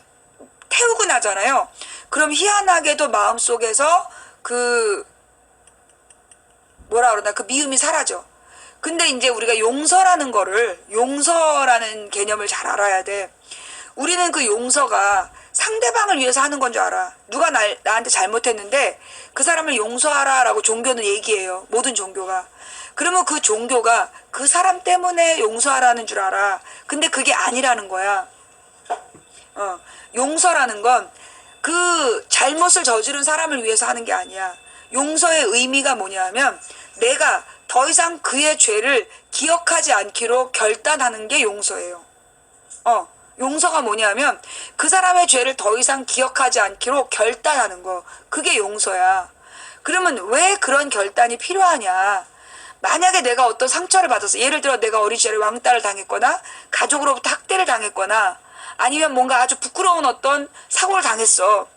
태우고 나잖아요. 그럼 희한하게도 마음속에서 그 미움이 사라져. 근데 이제 우리가 용서라는 개념을 잘 알아야 돼. 우리는 그 용서가 상대방을 위해서 하는 건 줄 알아. 누가 나한테 잘못했는데 그 사람을 용서하라라고 종교는 얘기해요. 모든 종교가. 그러면 그 종교가 그 사람 때문에 용서하라는 줄 알아. 근데 그게 아니라는 거야. 용서라는 건 그 잘못을 저지른 사람을 위해서 하는 게 아니야. 용서의 의미가 뭐냐면 내가 더 이상 그의 죄를 기억하지 않기로 결단하는 게 용서예요. 용서가 뭐냐면 그 사람의 죄를 더 이상 기억하지 않기로 결단하는 거. 그게 용서야. 그러면 왜 그런 결단이 필요하냐. 만약에 내가 어떤 상처를 받았어. 예를 들어 내가 어린 시절에 왕따를 당했거나 가족으로부터 학대를 당했거나 아니면 뭔가 아주 부끄러운 어떤 사고를 당했어.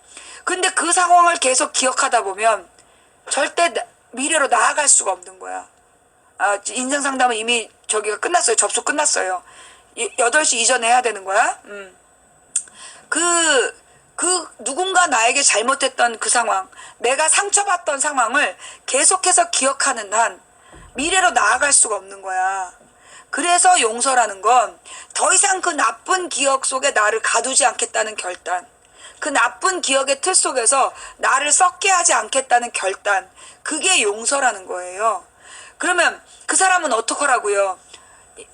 근데 그 상황을 계속 기억하다 보면 절대 미래로 나아갈 수가 없는 거야. 인생 상담은 이미 저기가 끝났어요. 접수 끝났어요. 8시 이전에 해야 되는 거야. 그 누군가 나에게 잘못했던 그 상황, 내가 상처받던 상황을 계속해서 기억하는 한 미래로 나아갈 수가 없는 거야. 그래서 용서라는 건 더 이상 그 나쁜 기억 속에 나를 가두지 않겠다는 결단, 그 나쁜 기억의 틀 속에서 나를 썩게 하지 않겠다는 결단, 그게 용서라는 거예요. 그러면 그 사람은 어떡하라고요?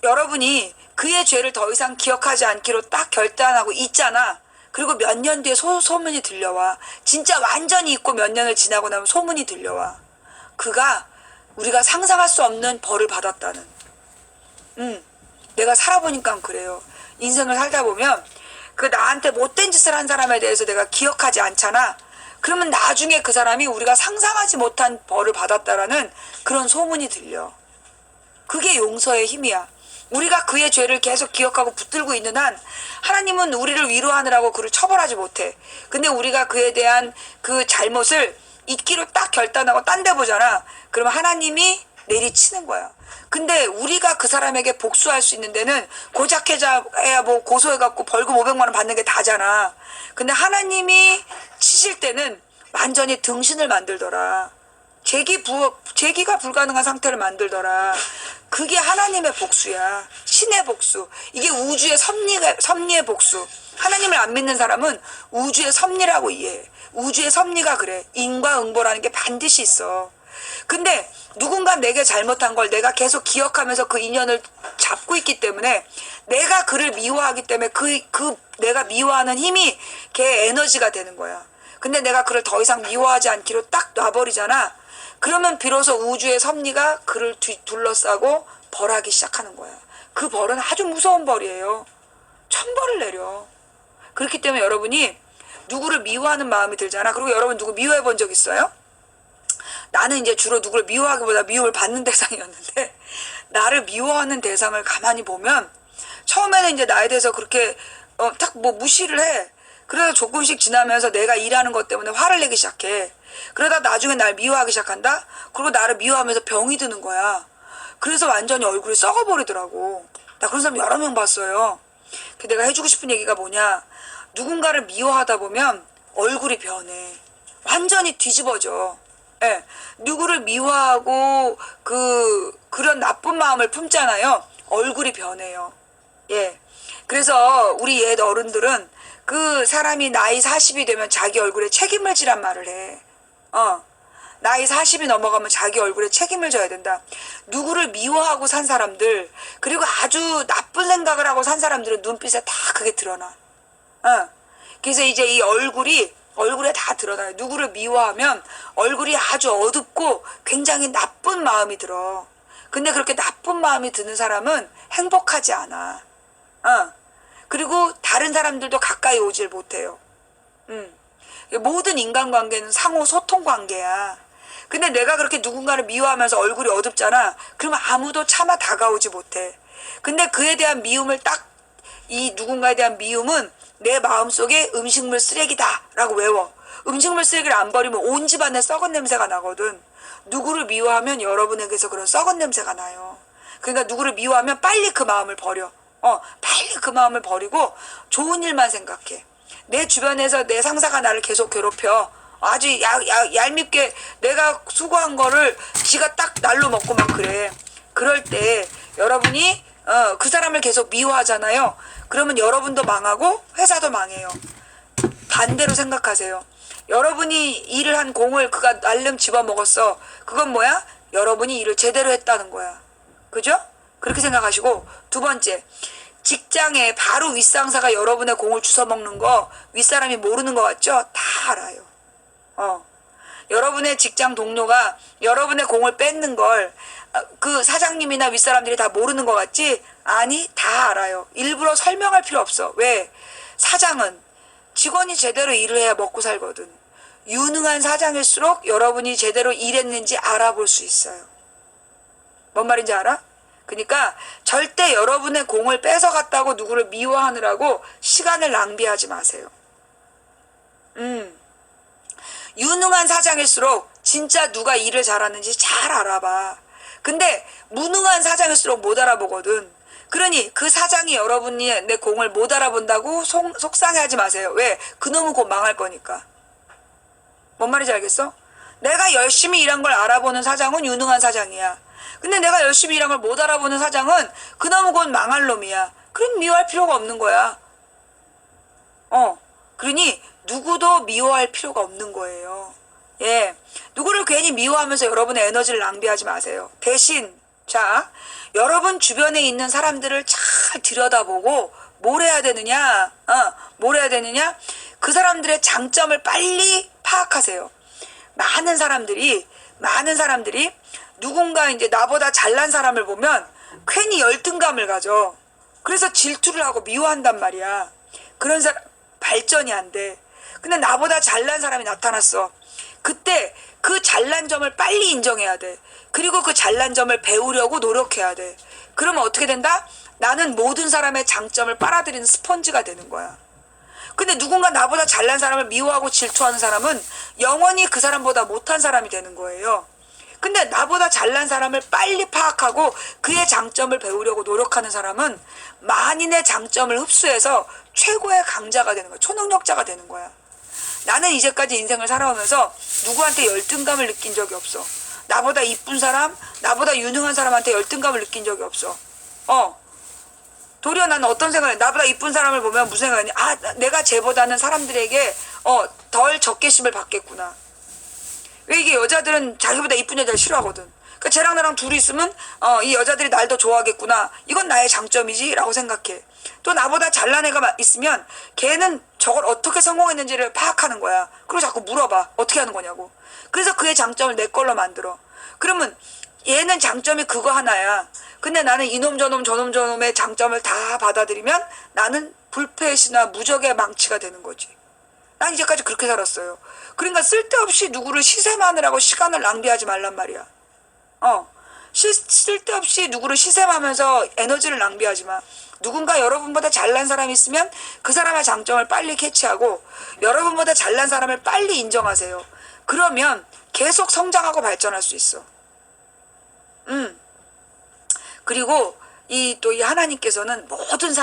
여러분이 그의 죄를 더 이상 기억하지 않기로 딱 결단하고 있잖아. 그리고 몇 년 뒤에 소문이 들려와. 진짜 완전히 잊고 몇 년을 지나고 나면 소문이 들려와. 그가 우리가 상상할 수 없는 벌을 받았다는. 내가 살아보니까 그래요. 인생을 살다 보면 그 나한테 못된 짓을 한 사람에 대해서 내가 기억하지 않잖아. 그러면 나중에 그 사람이 우리가 상상하지 못한 벌을 받았다라는 그런 소문이 들려. 그게 용서의 힘이야. 우리가 그의 죄를 계속 기억하고 붙들고 있는 한 하나님은 우리를 위로하느라고 그를 처벌하지 못해. 근데 우리가 그에 대한 그 잘못을 잊기로 딱 결단하고 딴 데 보잖아. 그러면 하나님이 내리치는 거야. 근데 우리가 그 사람에게 복수할 수 있는 데는 고작해야 뭐 고소해갖고 벌금 500만 원 받는 게 다잖아. 근데 하나님이 치실 때는 완전히 등신을 만들더라. 제기가 불가능한 상태를 만들더라. 그게 하나님의 복수야. 신의 복수. 이게 우주의 섭리의 복수. 하나님을 안 믿는 사람은 우주의 섭리라고 이해해. 우주의 섭리가 그래. 인과응보라는 게 반드시 있어. 근데 누군가 내게 잘못한 걸 내가 계속 기억하면서 그 인연을 잡고 있기 때문에 내가 그를 미워하기 때문에 그 내가 미워하는 힘이 걔의 에너지가 되는 거야. 근데 내가 그를 더 이상 미워하지 않기로 딱 놔버리잖아. 그러면 비로소 우주의 섭리가 그를 둘러싸고 벌하기 시작하는 거야. 그 벌은 아주 무서운 벌이에요. 천벌을 내려. 그렇기 때문에 여러분이 누구를 미워하는 마음이 들잖아. 그리고 여러분 누구 미워해 본 적 있어요? 나는 이제 주로 누구를 미워하기보다 미움을 받는 대상이었는데 나를 미워하는 대상을 가만히 보면 처음에는 이제 나에 대해서 그렇게 딱 뭐 무시를 해. 그래서 조금씩 지나면서 내가 일하는 것 때문에 화를 내기 시작해. 그러다 나중에 날 미워하기 시작한다? 그리고 나를 미워하면서 병이 드는 거야. 그래서 완전히 얼굴이 썩어버리더라고. 나 그런 사람 여러 명 봤어요. 내가 해주고 싶은 얘기가 뭐냐. 누군가를 미워하다 보면 얼굴이 변해. 완전히 뒤집어져. 예. 누구를 미워하고 그런 나쁜 마음을 품잖아요. 얼굴이 변해요. 예. 그래서 우리 옛 어른들은 그 사람이 나이 40이 되면 자기 얼굴에 책임을 지란 말을 해. 나이 40이 넘어가면 자기 얼굴에 책임을 져야 된다. 누구를 미워하고 산 사람들, 그리고 아주 나쁜 생각을 하고 산 사람들은 눈빛에 다 그게 드러나. 그래서 이제 이 얼굴에 다 드러나요. 누구를 미워하면 얼굴이 아주 어둡고 굉장히 나쁜 마음이 들어. 근데 그렇게 나쁜 마음이 드는 사람은 행복하지 않아. 그리고 다른 사람들도 가까이 오질 못해요. 모든 인간관계는 상호 소통 관계야. 근데 내가 그렇게 누군가를 미워하면서 얼굴이 어둡잖아. 그러면 아무도 차마 다가오지 못해. 근데 그에 대한 미움을 이 누군가에 대한 미움은 내 마음속에 음식물 쓰레기다 라고 외워. 음식물 쓰레기를 안 버리면 온 집안에 썩은 냄새가 나거든. 누구를 미워하면 여러분에게서 그런 썩은 냄새가 나요. 그러니까 누구를 미워하면 빨리 그 마음을 버려. 빨리 그 마음을 버리고 좋은 일만 생각해. 내 주변에서 내 상사가 나를 계속 괴롭혀. 아주 얄밉게 내가 수고한 거를 지가 딱 날로 먹고 막 그래. 그럴 때 여러분이 그 사람을 계속 미워하잖아요. 그러면 여러분도 망하고 회사도 망해요. 반대로 생각하세요. 여러분이 일을 한 공을 그가 날름 집어먹었어. 그건 뭐야? 여러분이 일을 제대로 했다는 거야. 그죠? 그렇게 생각하시고, 두 번째, 직장에 바로 윗상사가 여러분의 공을 주워먹는 거 윗사람이 모르는 거 같죠? 다 알아요. 여러분의 직장 동료가 여러분의 공을 뺏는 걸 그 사장님이나 윗사람들이 다 모르는 거 같지? 아니, 다 알아요. 일부러 설명할 필요 없어. 왜? 사장은 직원이 제대로 일을 해야 먹고 살거든. 유능한 사장일수록 여러분이 제대로 일했는지 알아볼 수 있어요. 뭔 말인지 알아? 그러니까 절대 여러분의 공을 뺏어갔다고 누구를 미워하느라고 시간을 낭비하지 마세요. 유능한 사장일수록 진짜 누가 일을 잘하는지 잘 알아봐. 근데 무능한 사장일수록 못 알아보거든. 그러니 그 사장이 여러분이 내 공을 못 알아본다고 속상해하지 마세요. 왜? 그놈은 곧 망할 거니까. 뭔 말인지 알겠어? 내가 열심히 일한 걸 알아보는 사장은 유능한 사장이야. 근데 내가 열심히 일한 걸 못 알아보는 사장은 그놈은 곧 망할 놈이야. 그럼 미워할 필요가 없는 거야. 그러니 누구도 미워할 필요가 없는 거예요. 예, 누구를 괜히 미워하면서 여러분의 에너지를 낭비하지 마세요. 대신 자, 여러분 주변에 있는 사람들을 잘 들여다보고 뭘 해야 되느냐? 뭘 해야 되느냐? 그 사람들의 장점을 빨리 파악하세요. 많은 사람들이 누군가 이제 나보다 잘난 사람을 보면 괜히 열등감을 가져. 그래서 질투를 하고 미워한단 말이야. 그런 사람 발전이 안 돼. 근데 나보다 잘난 사람이 나타났어. 그때 그 잘난 점을 빨리 인정해야 돼. 그리고 그 잘난 점을 배우려고 노력해야 돼. 그러면 어떻게 된다? 나는 모든 사람의 장점을 빨아들이는 스펀지가 되는 거야. 근데 누군가 나보다 잘난 사람을 미워하고 질투하는 사람은 영원히 그 사람보다 못한 사람이 되는 거예요. 근데 나보다 잘난 사람을 빨리 파악하고 그의 장점을 배우려고 노력하는 사람은 만인의 장점을 흡수해서 최고의 강자가 되는 거야. 초능력자가 되는 거야. 나는 이제까지 인생을 살아오면서 누구한테 열등감을 느낀 적이 없어. 나보다 이쁜 사람, 나보다 유능한 사람한테 열등감을 느낀 적이 없어. 도리어 나는 어떤 생각을 해? 나보다 이쁜 사람을 보면 무슨 생각이냐? 아, 내가 쟤보다는 사람들에게 덜 적개심을 받겠구나. 왜 이게 여자들은 자기보다 이쁜 여자를 싫어하거든. 그러니까 쟤랑 나랑 둘이 있으면 이 여자들이 날 더 좋아하겠구나. 이건 나의 장점이지 라고 생각해. 또 나보다 잘난 애가 있으면 걔는 저걸 어떻게 성공했는지를 파악하는 거야. 그리고 자꾸 물어봐. 어떻게 하는 거냐고. 그래서 그의 장점을 내 걸로 만들어. 그러면 얘는 장점이 그거 하나야. 근데 나는 이놈 저놈의 장점을 다 받아들이면 나는 불패시나 무적의 망치가 되는 거지. 난 이제까지 그렇게 살았어요. 그러니까 쓸데없이 누구를 시샘하느라고 시간을 낭비하지 말란 말이야. 쓸데없이 누구를 시샘하면서 에너지를 낭비하지 마. 누군가 여러분보다 잘난 사람이 있으면 그 사람의 장점을 빨리 캐치하고 여러분보다 잘난 사람을 빨리 인정하세요. 그러면 계속 성장하고 발전할 수 있어. 그리고 이 하나님께서는 모든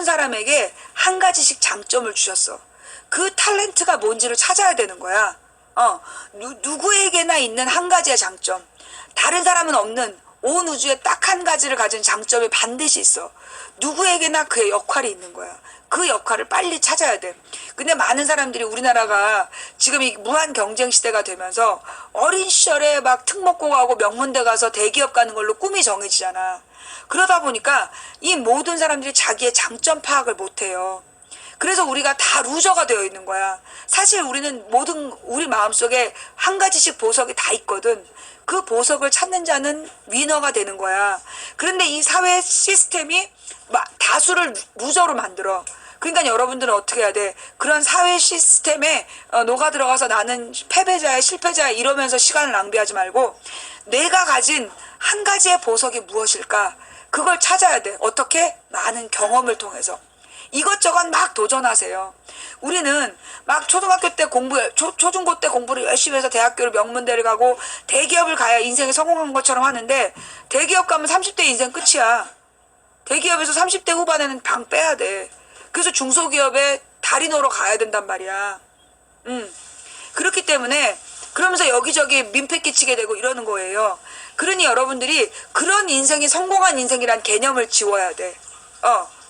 사람에게 한 가지씩 장점을 주셨어. 그 탤런트가 뭔지를 찾아야 되는 거야. 누구에게나 있는 한 가지의 장점. 다른 사람은 없는 온 우주에 딱 한 가지를 가진 장점이 반드시 있어. 누구에게나 그의 역할이 있는 거야. 그 역할을 빨리 찾아야 돼. 근데 많은 사람들이 우리나라가 지금 이 무한 경쟁 시대가 되면서 어린 시절에 막 특목고 가고 명문대 가서 대기업 가는 걸로 꿈이 정해지잖아. 그러다 보니까 이 모든 사람들이 자기의 장점 파악을 못해요. 그래서 우리가 다 루저가 되어 있는 거야. 사실 우리는 우리 마음속에 한 가지씩 보석이 다 있거든. 그 보석을 찾는 자는 위너가 되는 거야. 그런데 이 사회 시스템이 다수를 루저로 만들어. 그러니까 여러분들은 어떻게 해야 돼? 그런 사회 시스템에 녹아 들어가서 나는 패배자야, 실패자야 이러면서 시간을 낭비하지 말고 내가 가진 한 가지의 보석이 무엇일까? 그걸 찾아야 돼. 어떻게? 많은 경험을 통해서. 이것저것 막 도전하세요. 우리는 막 초등학교 때 초중고 때 공부를 열심히 해서 대학교를 명문대를 가고 대기업을 가야 인생에 성공한 것처럼 하는데 대기업 가면 30대 인생 끝이야. 대기업에서 30대 후반에는 방 빼야 돼. 그래서 중소기업에 달인으로 가야 된단 말이야. 그렇기 때문에 그러면서 여기저기 민폐 끼치게 되고 이러는 거예요. 그러니 여러분들이 그런 인생이 성공한 인생이란 개념을 지워야 돼.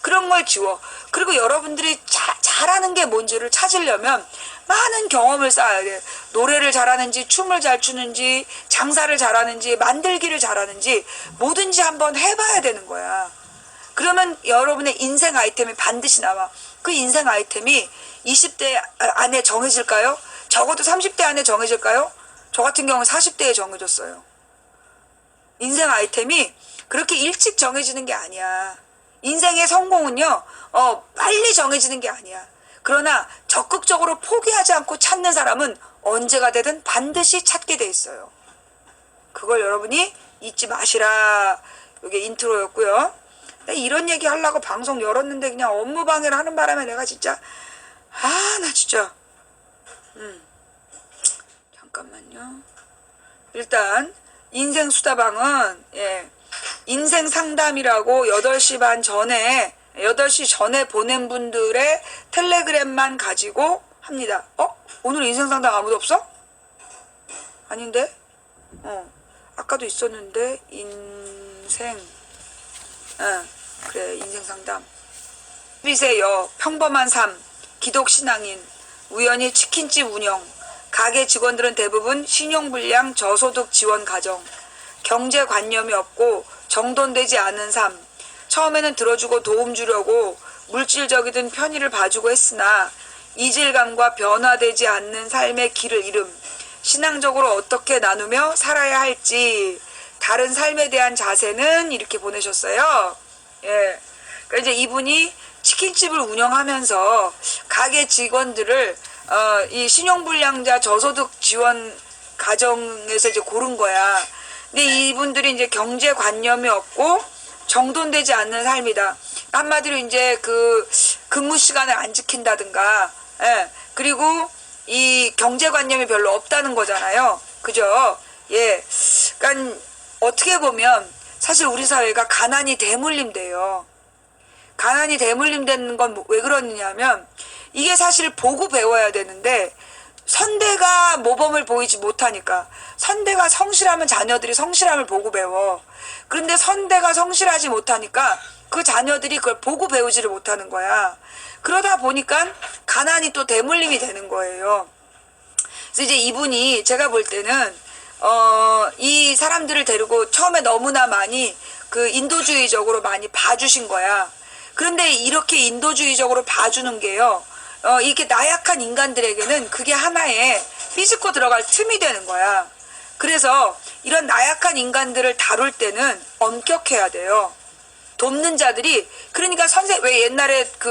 그런 걸 지워. 그리고 여러분들이 잘하는 게 뭔지를 찾으려면 많은 경험을 쌓아야 돼. 노래를 잘하는지, 춤을 잘 추는지, 장사를 잘하는지, 만들기를 잘하는지 뭐든지 한번 해봐야 되는 거야. 그러면 여러분의 인생 아이템이 반드시 나와. 그 인생 아이템이 20대 안에 정해질까요? 적어도 30대 안에 정해질까요? 저 같은 경우는 40대에 정해졌어요. 인생 아이템이 그렇게 일찍 정해지는 게 아니야. 인생의 성공은요, 빨리 정해지는 게 아니야. 그러나 적극적으로 포기하지 않고 찾는 사람은 언제가 되든 반드시 찾게 돼 있어요. 그걸 여러분이 잊지 마시라. 이게 인트로였고요. 이런 얘기 하려고 방송 열었는데 그냥 업무 방해를 하는 바람에 내가 진짜 나 진짜 잠깐만요. 일단 인생 수다방은 인생 상담이라고 8시 반 전에 8시 전에 보낸 분들의 텔레그램만 가지고 합니다. 오늘 인생 상담 아무도 없어? 아닌데? 아까도 있었는데 인생 그래 인생 상담. 비세요. 평범한 삶. 기독 신앙인. 우연히 치킨집 운영. 가게 직원들은 대부분 신용불량 저소득 지원 가정. 경제관념이 없고 정돈되지 않은 삶. 처음에는 들어주고 도움 주려고 물질적이든 편의를 봐주고 했으나 이질감과 변화되지 않는 삶의 길을 잃음. 신앙적으로 어떻게 나누며 살아야 할지 다른 삶에 대한 자세는 이렇게 보내셨어요. 예. 그러니까 이제 이분이 치킨집을 운영하면서 가게 직원들을 이 신용불량자 저소득 지원 가정에서 이제 고른 거야. 근데 이분들이 이제 경제관념이 없고 정돈되지 않는 삶이다. 한마디로 이제 그 근무 시간을 안 지킨다든가, 예. 그리고 이 경제관념이 별로 없다는 거잖아요. 그죠? 예. 그러니까 어떻게 보면 사실 우리 사회가 가난이 대물림돼요. 가난이 대물림되는 건 왜 그러느냐면 이게 사실 보고 배워야 되는데 선대가 모범을 보이지 못하니까. 선대가 성실하면 자녀들이 성실함을 보고 배워. 그런데 선대가 성실하지 못하니까 그 자녀들이 그걸 보고 배우지를 못하는 거야. 그러다 보니까 가난이 또 대물림이 되는 거예요. 그래서 이제 이분이 제가 볼 때는 이 사람들을 데리고 처음에 너무나 많이 그 인도주의적으로 많이 봐주신 거야. 그런데 이렇게 인도주의적으로 봐주는 게요. 이렇게 나약한 인간들에게는 그게 하나의 삐집고 들어갈 틈이 되는 거야. 그래서 이런 나약한 인간들을 다룰 때는 엄격해야 돼요. 돕는 자들이 그러니까 왜 옛날에 그